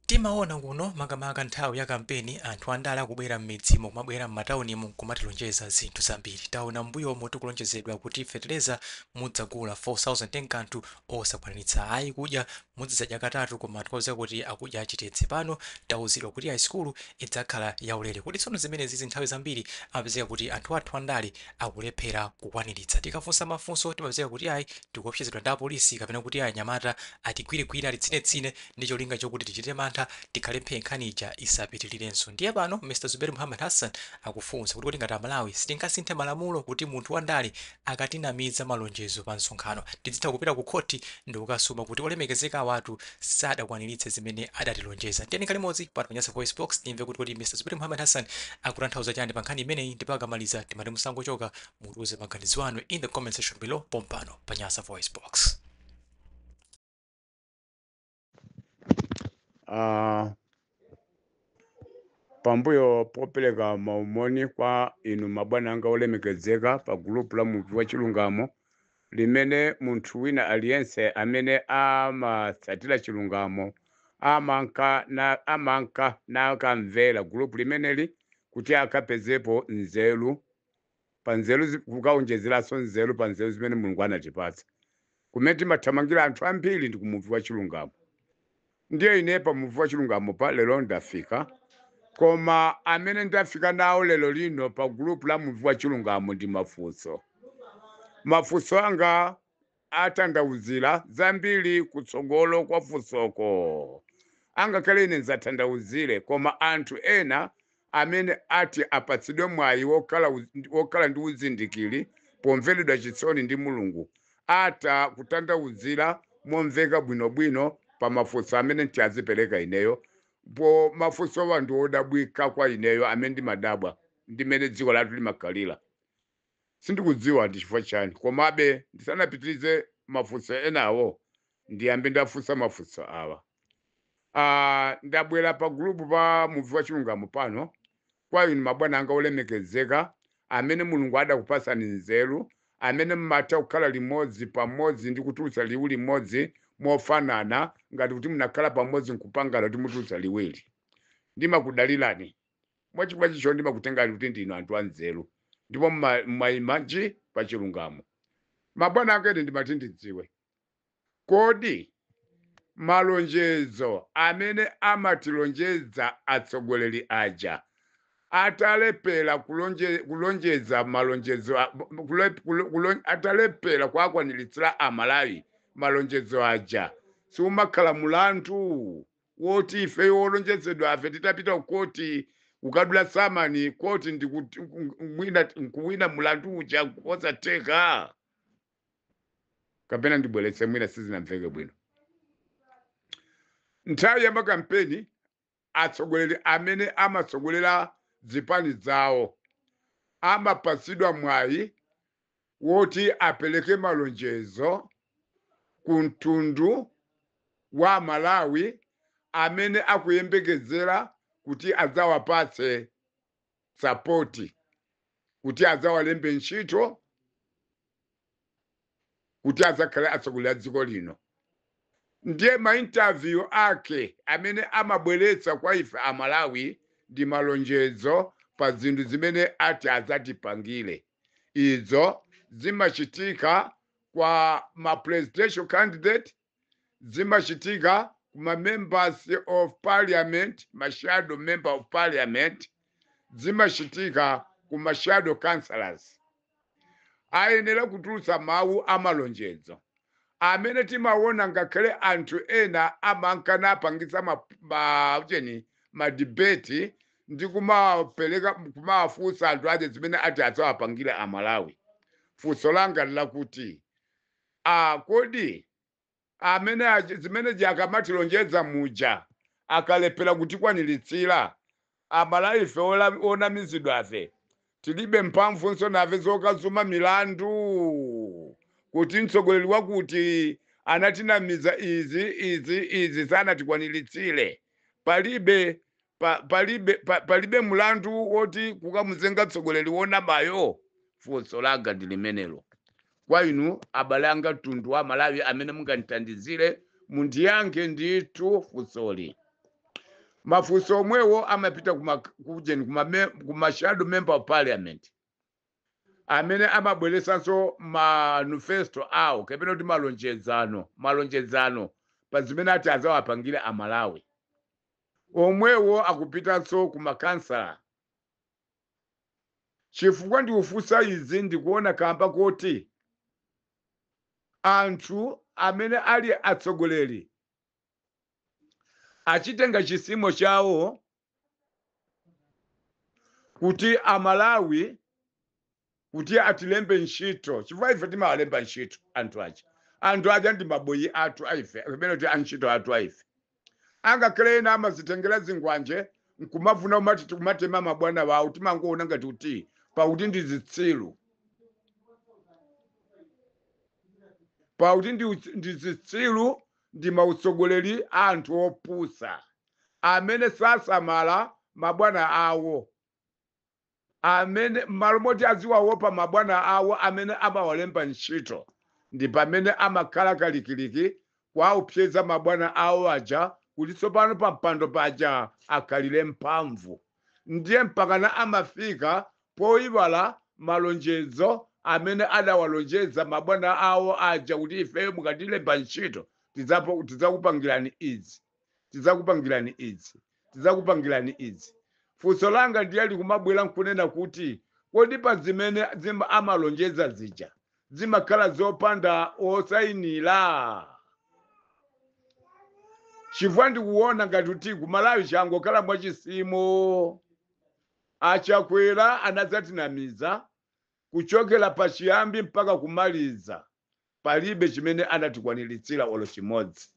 Timaona kuno makamaka nthawi ya kampeni anthu andale akubwera m'midzimo kumabwera m'mataunimu kumatilonjeza zinthu zambiri. Taona m'mbuyomo tikulonjezedwa kuti fetereza mudzagula 4,000 kanthu osakwaniritsa ayi kudya mudzadya katatu koma tikuwuza kuti akudya achitetse. Pano tawuzidwa kuti high idzakhala yaulere kuti tsono zimenezi nthawi zambiri amapezeka kuti anthu athu andale akulephera kukwaniritsa. Tikafunsa mafunso timapezeka kuti ayi tikuopsezedwa ndi apolisi kapena kuti ayi anyamata atigwirigwire alitsinetsine ndi cholinga chokuti tichite mantha tikhalephe nkhani ija isapitirirenso. Ndiye pano Mr. Zuberi Muhammad Hassan akufunsa kuti ngati Amalawi sitingasinthe malamulo kuti munthu wandale akatinamiza malonjezo pa msonkhano tidzitha kupita ku khoti ndi kukasuma kuti olemekezeka awatu sadakwaniritse zimene adatilonjeza. Tiyeni kalimodzi pa Panyasa Voice Box timve kuti Mr. Zuberi Muhammad Hassan akutanthauza chani pa nkhani imeneyi ndipo akamaliza timati musangochoka mutiuze maganizo anu in the comment section below pompano Panyasa Voice Box. Pambuyo popeleka maumoni kwa inu mabwana anga olemekezeka pa group la munthu wa chilungamo limene munthu wina aliyense amene amatsatira chilungamo amanka na akamvera group limeneli kuti akapezepo nzeru pa nzeru kukaonjezeranso nzeru pa nzeru zimene Mulungu anatipatsa. Kumene timathamangira anthu ambiri ndi ku munthu wa chilungamo. Ndiye ine pa munthu wa chilungamo pa lero ndafika, koma amene ndafika nawo lero lino pa group la munthu wa chilungamo ndi mafunso. Mafunso anga atandauzira zambiri kutsogolo kwa funsoko. Angakhale ine ndzathandauzire koma anthu ena amene ati apatsidwe mwayi wokhala ndi uzindikiri pomveredwa chisoni ndi Mulungu ata kutandauzira momveka bwinobwino pa mafunso amene tiazipereka ineyo. Po mafunso wa ndi odabwika kwa ineyo amene ndimadabwa ndimene dziko lathu limakhalira. Sindikudziwa ndi chifukwa chani, komabe ndisanapitirize mafunso enawo ndiyambe ndafunsa mafunso awa. Ndabwera pa group pa munthu wa chilungamo pano kwa inu mabwana anga olemekezeka amene Mulungu adakupasani nzeru, amene mmatha kukhala limodzi pamodzi ndi kutulutsa liwu limodzi mofanana ngati kuti munakhala pamodzi nkupangana kuti mutulutsa liwiri. Ndimakudalirani mwachifukwa chicho ndimakutengani kuti ndinu anthu anzeru ndipo mmayimanji pa chilungamo. Mabwana anga ine ndimati ndidziwe kodi malonjezo amene amatilonjeza atsogoleri aja atalepera kulonjeza malonjezo atalepera kuakwaniritsira Amalawi malonjezo aja siumakhala mulandu woti ife wolonjezedwa afe titapita kukoti ukadula samani koti ndikuwina mulandu uja osatheka kapena ndibweretse mwina sizinamveke bwino. Nthawi ya makampeni atsogoleri amene amatsogolera zipani zawo amapatsidwa mwayi woti apereke malonjezo ku mtundu wa Malawi amene akuyembekezera kuti adzawapatse sapoti, kuti adzawalembe ntchito, kuti adzakhale atsogoleri a dziko lino. Ndiye ma-interview ake amene amabweretsa kwa ife Amalawi ndi malonjezo pa zinthu zimene ati adzatipangire. Izo zimachitika kwa ma-presidential candidate, zimachitika kuma members of parliament, ma-shadow member of parliament, zimachitika kuma shadow councillors. Ayenera kutulutsa mawu amalonjezo amene timaona ngakhale anthu ena amankana apangisa ma-debate ndi kumawafunsa anthu aje zimene ati adzawapangira Amalawi. Funso langa lakuti kodi amene zimene akamatironjeza muja akalepera kutikwaniritsira Amalawi ife onamizidwa afe tilibe mphamvunso nafe zokazuma milandu kuti mtsogoleri wakuti anatinamiza izi sanatikwaniritire. Palibe mulandu woti kukamuzenga mtsogoleri wonamayo. Funso langa ndi limenelo kwa inu abale anga mtundu wa Malawi amene mungandithandizire mundiyankhe ndithu funsoli. mafunso omwewo amapita kuma shadow member of parliament amene amabweresanso manifesto awo kapena kuti malonjezano pa zimene ati azawapangire amalawi omwewo akupitanso kumakansala. Chifukwa ndikufunsa izi ndikuona kamba kuti anthu amene ali atsogoleri achitenga chisimo chawo kuti amalawi kuti atilembe ntchito, chifukwa ife timawalemba ntchito anthu aja ndi maboyi athu aife kapena kuti antchito athu aife. Angakhale ena amazitengera zingwanje nkumafuna umati tikumatema mabwana wawo timangoona ngati kuti pauti ndi zitsiru, pauti ndi zitsiru ndi mautsogoleri anthu opusa amene sasamala mabwana awo, amene malo moti aziwaopa mabwana awo amene amawalemba ntchito ndi pamene amakhala kalikiliki kwaupseza mabwana awo aja kuti tsopano pa mpando paja akhalire mphamvu. Ndiye mpakana amafika poyiwala malonjezo amene adawalonjeza mabwana awo aja kuti ifeyo mukatilemba ntchito tidzakupangirani izi, tidzakupangirani izi, tidzakupangirani izi. Funso langa ndiye likumabwera nkunena kuti kodi pa zimene amalonjeza zija zimakhala zopanda osayinira. Chifukwa ndikuona ngati kuti kumalawi changokhala mwachisimo, achakwera anazatinamiza kuchokera pachiyambi mpaka kumaliza palibe chimene anatikwaniritsa olo chimodzi.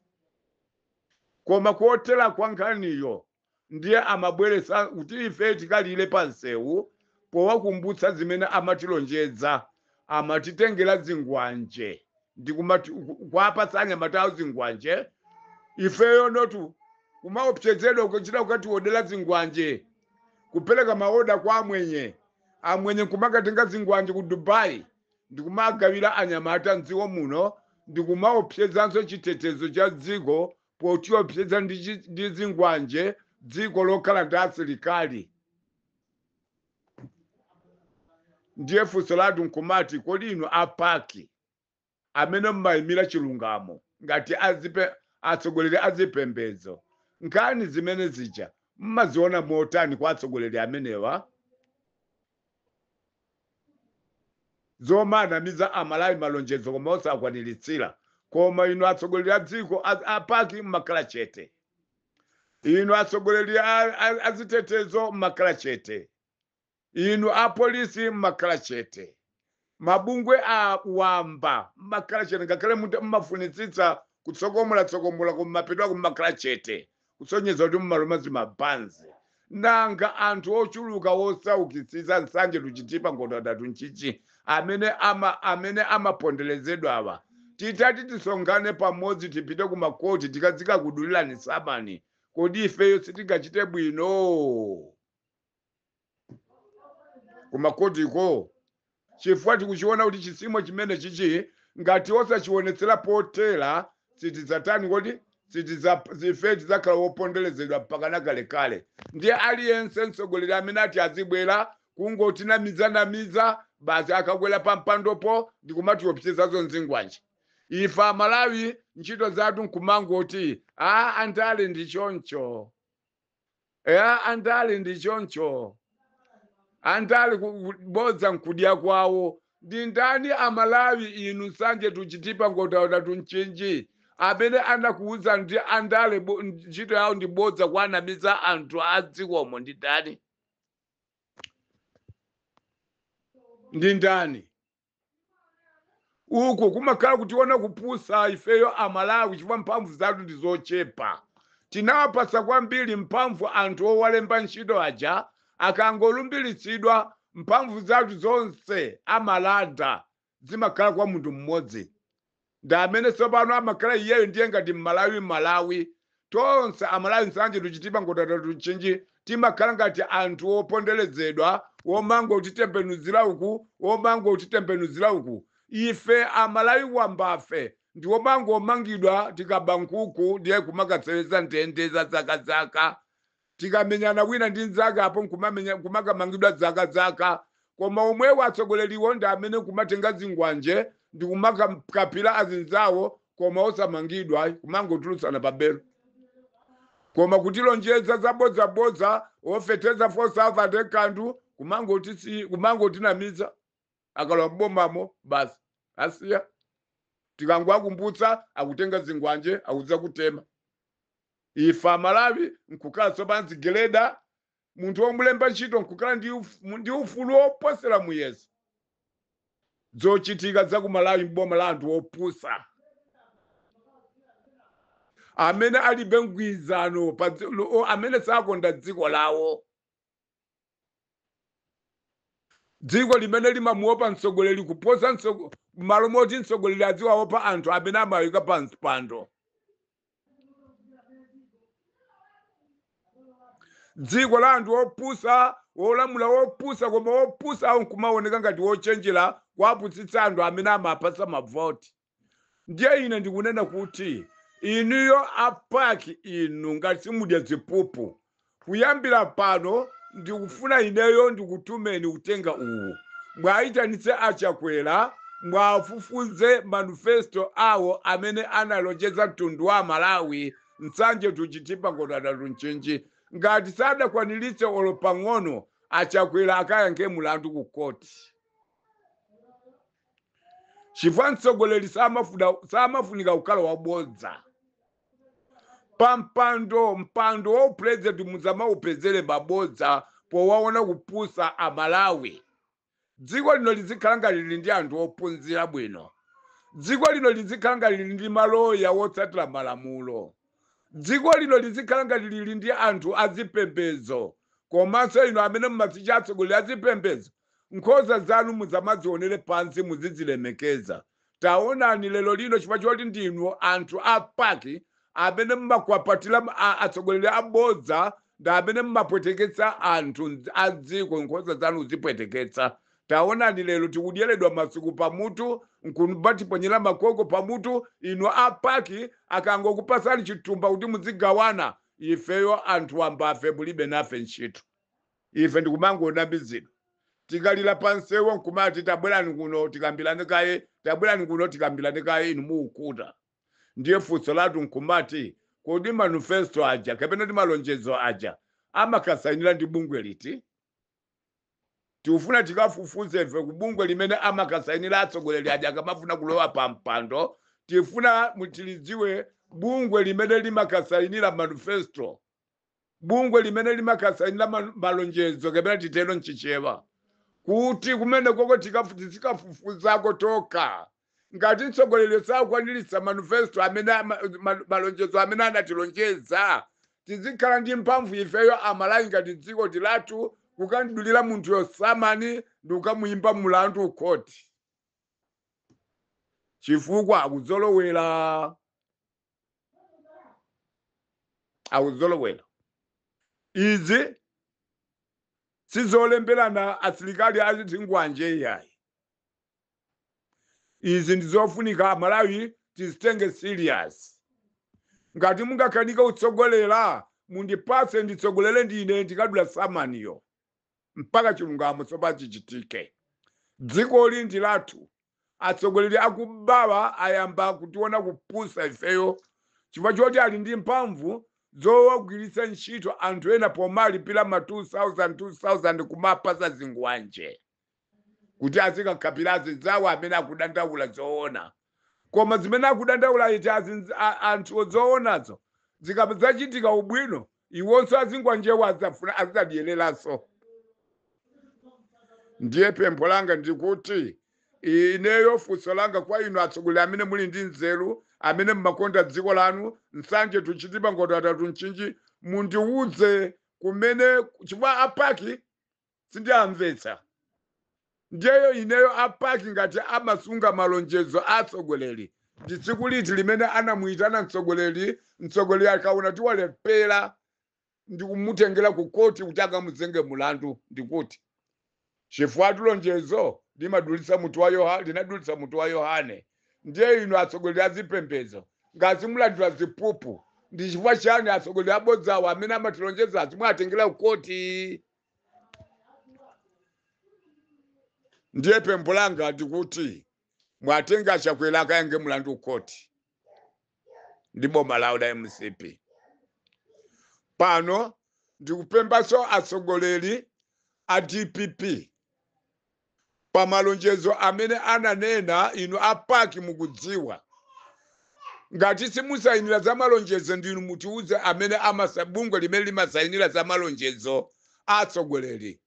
Koma kotera kwa nkhaniyo ndiye amabweresa kuti ife tikalire pansewu powakumbutsa zimene amatilonjeza, amatitengera zingwanje ndi kuwapatsa anyamata awo zingwanje. Ifeyo notu kumaopsezedwa kuchita kukatiwodera zingwanje kupereka maoda kwa amwenye kumakatenga zingwanje ku Dubai ndikumagawira anyamata mdziko muno ndikumaopsezanso chitetezo cha dziko potiopseza ndi zingwanje dziko lokhala ndi asilikali. Ndiye funso lathu nkumati kodi inu apaki amene mmayimira chilungamo ngati atsogoleri azipembedzo nkhani zimene zija mmaziona motani kwa atsogoleri amenewa zomanamiza amalawi malonjezo koma osakwaniritsa? Koma inu atsogoleri a dziko apaki mmakhala chete, inu atsogoleri azitetezo mmakhala chete, inu apolisi mmakhala chete, mabungwe awamba mmakhala chete. Ngakhale mmafunitsitsa kutsogomola kumapitwa kummakhala chete kusonyeza kuti mmaloma zimabanzi. Nanga anthu ochuluka wosaukitsitsa nsanje tuchitipa ngodadatu nchichi amene amaponderezedwa awa titati tisongane pamodzi tipite kumakoti tikazika kudulirani samani, kodi ifeyo sitingachite bwino kumakotiko? Chifukwa tikuchiona kuti chisimo chimene chichi ngati osachionetsera potera sitidzatani kodi ife tidzakhala woponderezedwa mpaka kalekale. Ndiye aliyense mtsogoleri amene ati azibwera kungotinamiza basi akabwera pa mpandopo ndikumatiopsezazo nzingwanje. Ife amalawi ntchito zathu nkumangoti andale ndi choncho, andale ndi choncho, andale kubodza nkudya kwawo. Ndi ndani amalawi inu nsanje tuchitipa ngodadatu nchinji amene anakuwuza ndi andale ntchito yawo ndi bodza kuanamiza anthu a dzikomo? Ndi ndani? Ndi ndani? Uko kumakhala kutiona kupusa ifeyo amalawi chifukwa mphamvu zathu ndi zochepa. Tinawapasa kwambiri mphamvu anthu owalemba ntchito aja, akangolumbiritsidwa mphamvu zathu zonse amalanda zimakhala kwa munthu mmodzi. Ndi amene tsopano amakhala iyeyo ndiye ngati Malawi. Tonse amalawi nsanje tuchitipa ngodadatu nchinji timakhala ngati anthu oponderezedwa womango utitembenuzira uku, womango utitembenuzira uku. Ife amalawi wambafe ndi womango omangidwa tikaba nkuku ndiye kumakatsereza ndende za zaka tikamenyana wina ndi nzake apo kumakamangidwa zaka koma omwewo atsogoleriwo ndi amene kumatenga zingwanje ndi kumakapira azinzawo koma osamangidwa kumangotulutsana pabelo koma kutilonjeza zabodza ofeteza 4,000 kanthu kumangotinamiza akalowa mbomamo basi asiya tikangwakumbutsa akutenga zingwanje akudza kutema ifa Malawi nkukhala tsopano zigeleda munthu womulemba ntchito nkukhala ndi ufulu woposera muyeso zochitika za ku Malawi mboma la anthu opusa amene alibe mgwirizano amene sakonda dziko lawo dziko limene limamuopa mtsogoleri kuposa malo moti mtsogoleri adziwaopa anthu amene amayika pa mpando dziko la anthu opusa wolamula wopusa koma wopusa awo nkumaoneka ngati wochenjera kuapusitsa anthu amene amapasa mavoti ndiye ine ndikunena kuti inuyo apaki inu ngati simudya zipupu kuyambira pano ndikufuna ineyo ndikutumeni utenga uwu mwayitanitse achakwera mwafufuze manifesto awo amene analonjeza mtundu wa Malawi nsanje tuchitipa ngotatu nchinji ngati sadakwaniritse olo pang'ono achakwera akayankhe mulandu ku koti chifukwa mtsogoleri samafunika kukhala wabodza mpando wa upulezidenti muzamaupezere mabodza powaona kupusa a Malawi dziko lino lizikhala ngati lili ndi anthu ophunzira bwino dziko lino lizikhala ngati lili ndi maloya wotsatira malamulo dziko lino lizikhala ngati lili ndi anthu azipembedzo komanso ino amene mumasicha atsogoleri azipembedzo nkhosa zanu muzamazionere pansi muzizilemekeza taonani lero lino chifukwa choti ndinu anthu apaki amene mmakwapatira atsogoleri abodza ndi amene mmapweteketsa anthu adziko nkhosa zanu zipweteketsa taonani lero tikudyeredwa masiku pamutu nkubatiponyera makoko pamutu inu apaki akangokupasani chitumba kuti muzigawana ifeyo anthu ambafe mulibe nafe ntchito ife ndikumangonamizidwa tikalira pansewo nkumati tabwerani kuno tikambirane kaye tabwerani kuno tikambirane kaye inu muukuta ndiye funso lathu nkumati kodi manifesto aja kapena ndi malonjezo aja amakasayinira ndi bungwe liti tikufuna tikafufuze ife ku bungwe limene amakasayinira atsogoleri aja akamafuna kulowa pa mpando tifuna mutilidziwe bungwe limene limakasayinira manifesto bungwe limene limakasayinira malonjezo kapena titero mchichewa kuti kumene koko tikafufuzako toka ngati mtsogoleri sakwaniritsa manifesto amene malonjezo amene anatilonjeza tizikhala ndi mphamvu ifeyo Amalawi ngati dziko lathu kukandidulira munthu yosamani ndi kukamuyimba mulandu ukoti chifukwa akuzolowera izi sizolemberana asilikali azingwanje yayi izi ndizofunika Amalawi tizitenge serious ngati mungakanika utsogolera mundipase nditsogolere ndine ndikadula samaniyo mpaka chilungamo soba chichitike dziko lindi lathu atsogoleri akubawa ayamba kutiona kupusa ifeyo chifukwa choti ali ndi mphamvu zowagwiritsa ntchito anthu ena pomalipira ma 2000 kumapasa zingwanje kuti azikakapirazi zawo amene akudandaula zoona koma zimene akudandaula iti anthu zoonazo zikazachitika ubwino iwonso azingwanjewo azidadiyeleranso ndiye pempho langa ndikuti ineyo funso langa kwa inu atsogoleri amene muli ndi nzeru amene mmakonda dziko lanu nsanje tuchitipa ngotatu nchinji mundiwuze kumene chifukwa apaki sindiamvetsa ndiyeyo ineyo apaki ngati amasunga malonjezo atsogoleri ndi tsiku liti limene anamuyitana mtsogoleri akaona tiwalepera ndikumutengera ku koti kuti akamuzenge mulandu ndikuti chifukwa lonjezo linadulitsa mutu wa Yohane ndiye inu atsogoleri azipembedzo ngati mulandira zipupu ndi chifukwa chani atsogoleri abodzawo amene amatilonjeza zimwe atengera kukoti. Ndiye pempho langa ndikuti mwatenga Chakwera akayange mlandu kukoti ndi boma lawo la MCP. Pano ndikupembaso atsogoleri a DPP pamalonjezo amene ananena inu apaki mukudziwa. Ngati simusayinira za malonjezo ndinu mutiuze amene bungwe limene limasayinira za malonjezo atsogoleri.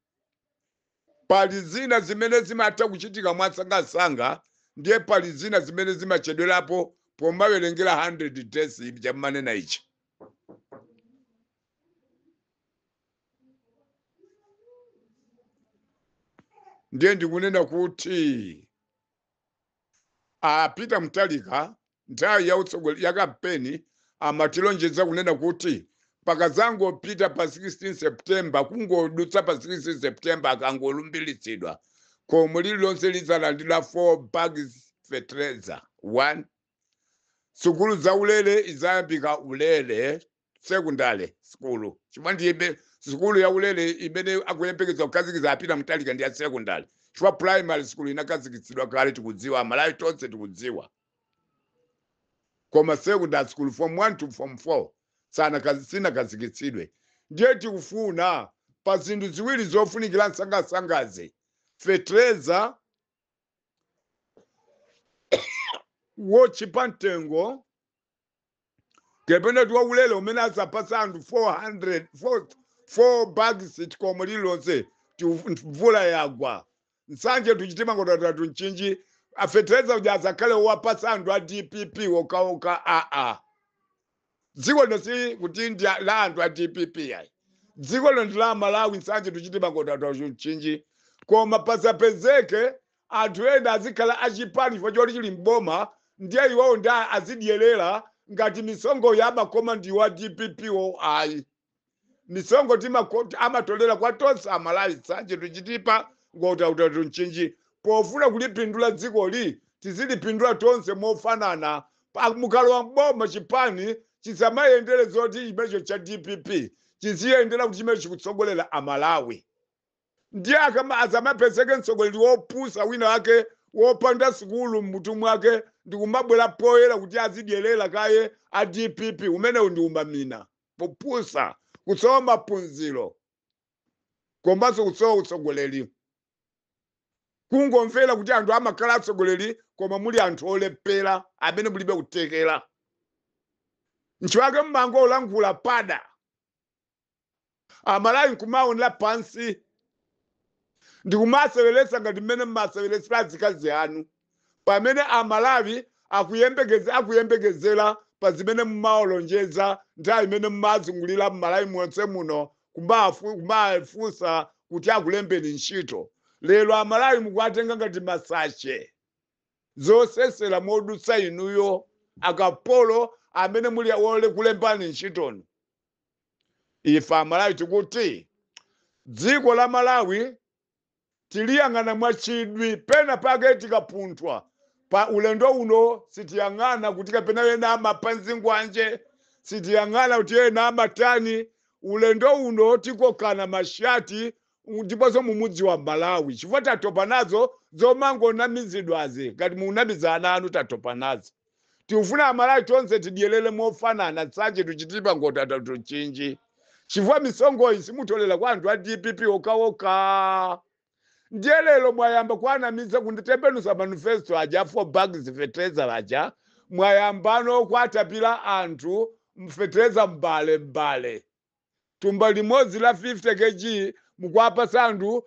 Pali zina zimene zimatha kuchitika mwasangasanga, ndiye pali zina zimene zimachedwerapo pomawerengera 100 days chamanena ichi. Ndiye ndikunena kuti Peter Mutharika nthawi ya utsogoleri ya kampeni amatilonjeza kunena kuti pakazangopita pa 16 September kungodutsa pa 16 September akangolumbiritsidwa khomo lililonse lizalandira 4 bags fertilizer. 1 sukulu za ulere izayambika ulere secondary school. Chifukwa ndiye sukulu ya ulere imene akuyembekeza kukhazikitsa a Peter Mutharika ndi ya secondary. Chifukwa primary school inakhazikitsidwa kale tikudziwa, Malawi tonse tikudziwa. Koma secondary school from 1 to from 4 sinakhazikitsidwe. Ndiye tikufuna pa zinthu ziwiri zofunikira nsangasangazi, fertilizer wochipa mtengo kapena tiwa ulere umene azapasa anthu 4 bags khomo lililonse mvula yagwa. Nsanje tuchite mangotatatu mchinji fertilizer uja azakhale wapasa anthu a DPP wokawoka. Dziko lonse kuti ndi la anthu a DPP ayi. Dziko lonse la Malawi nsanje tuchite mangotatatu mchinji. Koma pasapezeke anthu ena azikhala achipani chifukwa choti chili mboma, ndiye iwowo ndi azidyerera ngati misongo ya makoma ndi wa DPP wo ayi. Misongo amatolera kwa tonse Amalawi nsanje tuchitipa ngotatatu mchinji. Pofuna kulipindula dzikoli tizilipindula tonse mofanana. Mukalowa mboma chipani chisamayendere zoti chimenecho cha DPP chiziyendera kuti chimenecho chikutsogolera Amalawi. Ndiye azamapezeke mtsogoleri wopusa wina wake wopanda sukulu mmutu mwake ndikumabwera poyera kuti azidyerera kaye a DPP. Umenewu ndi umamina popusa, kusowa maphunziro komanso kusowa utsogoleri. Kungomvera kuti anthu amakhala atsogoleri koma muli anthu olepera amene mulibe kutekera. Nchiwake mmango olankhula pada Amalawi nkumaonera pansi ndikumaseweretsa ngati mmene mmaseweretsera azikazi anu pamene Amalawi akuyembekezera pa zimene mmaolonjeza nthawi imene mmazungulira m'Malawi monse muno kumafunsa kuti akulembeni ntchito. Lero Amalawi mukuwatenga ngati masache zosesera modutsa inuyo akapolo amene muli wole kulembani ntchitono. Ife Amalawi tikuti dziko la Malawi tiliyang'ana mwachidwi, pena pake tikapunthwa pa ulendo uno sitiyang'ana kuti kapena wena amapanzi ngwanje, sitiyang'ana kuti ena amatani. Ulendo uno tikokana mashati ndiponso mumudzi wa Malawi chifukwa tatopa nazo zomangonamizidwazi ngati munamiza ana anu tatopa nazo. Tikufuna Amalawi tonse tidyerere mofanana nsanje tuchitipa ngotatatu mchinji chifukwa misongoyi simutolera kwa anthu a DPP okawoka. Ndiye lero mwayamba kuanamiza kunditembenusa manifesto aja 4 bags fertilizer aja mwayambano kwatapira anthu mfertilizer mbale. Tumba limodzi la 50 kg mukwapasa anthu